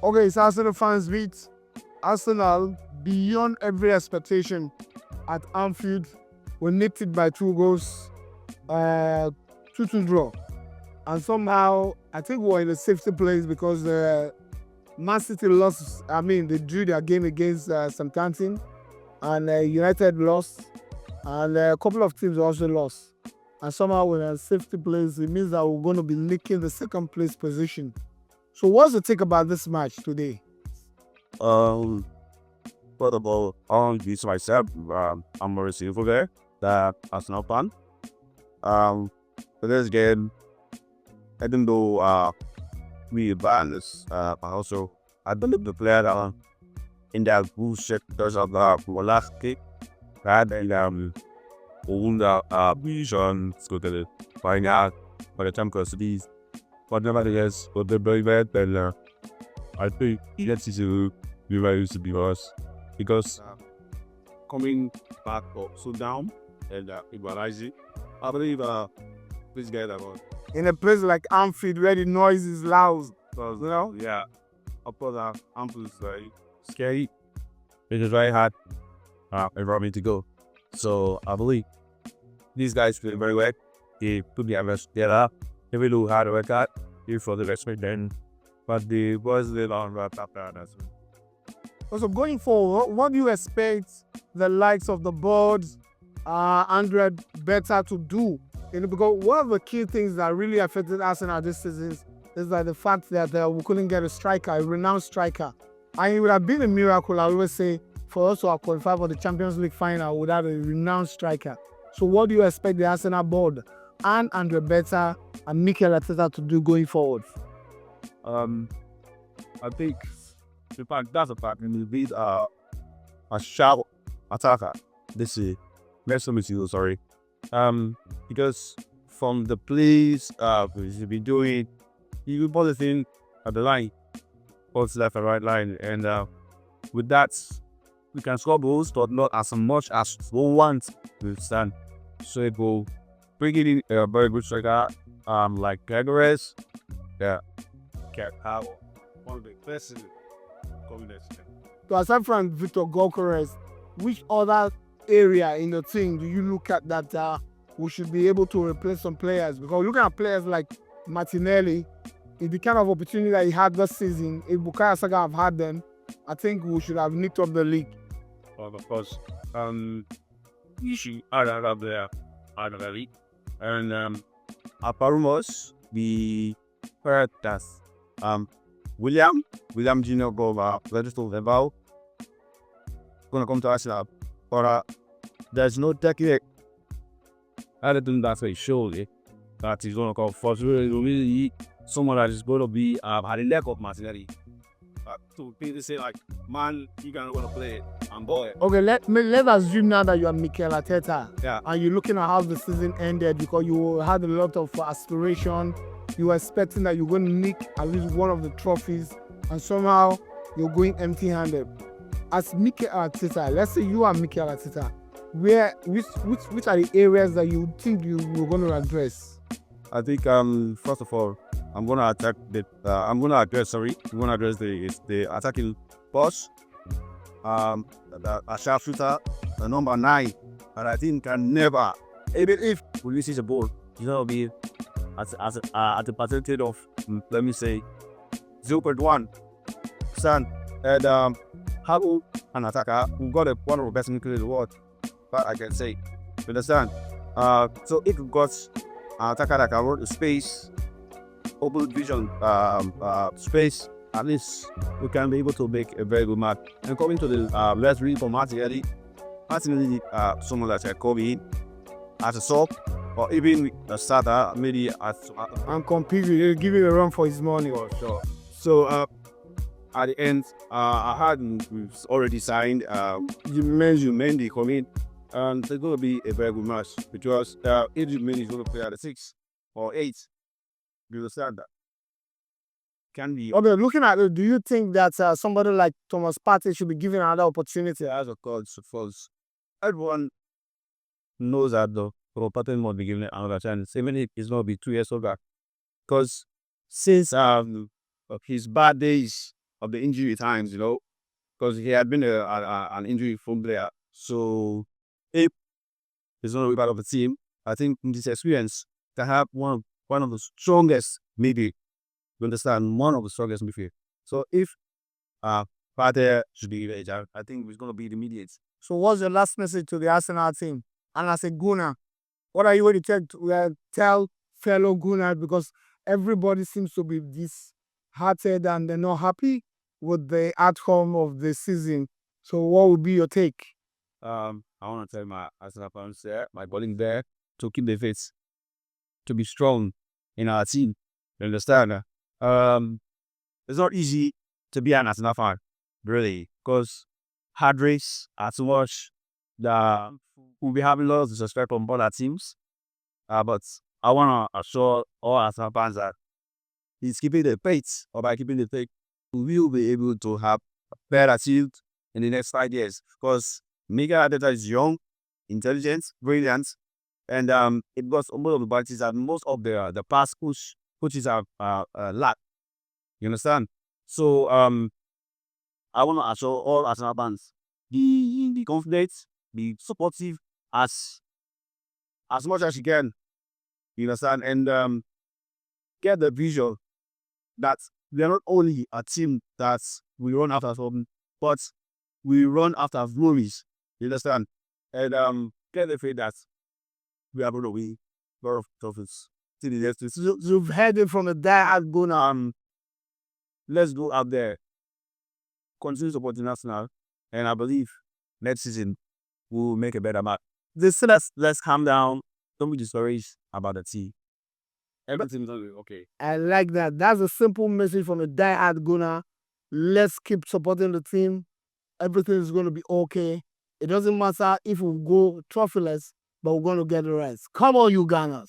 Okay, it's Arsenal fans beat Arsenal beyond every expectation at Anfield. We nicked it by 2 goals, 2-2 draw. And somehow, I think we're in a safety place because Man City lost. I mean, they drew their game against Southampton, and United lost, and a couple of teams also lost. And somehow, we're in a safety place. It means that we're going to be nicking the second place position. So, what's the take about this match today? Um, First of all, I'll introduce myself. I'm a receiver there, the Arsenal fan. For this game, even though we banned I believe the player in that bullshit because of the last kick, right? And all the vision so that find out by the time custodies. But nevertheless, but they're very bad. Then I think that is a very used to be us because coming back up so down and equalizing. I believe this guy that was In a place like Anfield where the noise is loud, yeah, of course Anfield is very scary. It is very hard environment to go. So I believe these guys play very well. They put the average together. They will hard work out for the respect then. But the boys live on right after that as well. So going forward, what do you expect the likes of the boards, Andre better to do? Because one of the key things that really affected Arsenal this season is like the fact that we couldn't get a striker, a renowned striker. And it would have been a miracle, I always say, for us to have qualified for the Champions League final without a renowned striker. So what do you expect the Arsenal board and Andre Beta and Mikel Arteta to do going forward? I think in fact that's a fact. And we beat a sharp attacker this year. Sorry. Because from the plays we've been doing, you put the thing at the line, both left and right line, and with that we can score goals, but not as much as we want to stand. So it will bring in a very good striker like Gregores. Yeah, can have one of the best combinations. So aside from Victor Gokores, which other area in the team do you look at that we should be able to replace some players? Because looking at players like Martinelli, it's the kind of opportunity that he had this season. If Bukayo Saka have had them, I think we should have nicked up the league. Of course, you should add up there, add the league, and Aparumos, the heard that William Junior go register level gonna come to Arsenal, but there's no technique. I don't think that's a surely that is gonna come first. Really, someone that is gonna be at the lack of Martinelli. To people say like, man, you gonna play it. I'm boy. Okay, let's assume now that you are Mikel Arteta. Yeah. And you're looking at how the season ended because you had a lot of aspiration. You were expecting that you're going to nick at least one of the trophies, and somehow you're going empty-handed. As Mikel Arteta, let's say you are Mikel Arteta, which are the areas that you think you're going to address? I think first of all, I'm gonna address the attacking boss, a sharpshooter, the number 9, and I think can never, even if we receive the ball, you know, be at the percentage of let me say 0.1 percent, and Hago, an attacker who got one of the best nuclear in the world, but I can say, you understand? So if you got an attacker that can run the space, open vision space, at least we can be able to make a very good match. And coming to the let's read for Martinelli, someone that can come in as a sub or even a starter, maybe as and compete with you, give him a run for his money. For sure. So at the end, I had we've already signed Mendy come in, and it's going to be a very good match because if Mendy is going to play at the 6 or 8. You understand that? Can be. Okay, looking at it, do you think that somebody like Thomas Partey should be given another opportunity? As of course, everyone knows that though. Partey must be given another chance, even if it's not be 2 years older. Because since his bad days of the injury times, because he had been an injury-prone player. So if he's not a part of the team, I think in this experience to have one of the strongest, maybe you understand, one of the strongest midfield. So if Partey should be the age, I think it's going to be the immediate. So what's your last message to the Arsenal team? And as a Gunner, what are you going to tell fellow Gunners? Because everybody seems to be disheartened and they're not happy with the outcome of the season. So what would be your take? I want to tell my Arsenal fans there, my bowling there, to keep the faith, to be strong in our team. You understand? It's not easy to be an Arsenal fan, really, because hard race are too much. We'll be having lots of disrespect from other teams. But I want to assure all Arsenal fans that he's keeping the faith, or by keeping the faith, we will be able to have a better field in the next 5 years. Because Miguel Arteta is young, intelligent, brilliant, and it was most of the parties that most of the past coaches have lacked. You understand? So I want to assure all Arsenal fans, be confident, be supportive as much as you can. You understand? And get the vision that we are not only a team that we run after something, but we run after glories. You understand? And get the faith that we are going to win a lot of trophies. You've heard it from a die-hard Gunner. Let's go out there, continue supporting Arsenal, and I believe next season we'll make a better match. Let's calm down. Don't be discouraged about the team. Everything's gonna be okay. I like that. That's a simple message from a die-hard Gunner. Let's keep supporting the team. Everything is going to be okay. It doesn't matter if we go trophyless, but we're going to get the rest. Come on, you Ghana.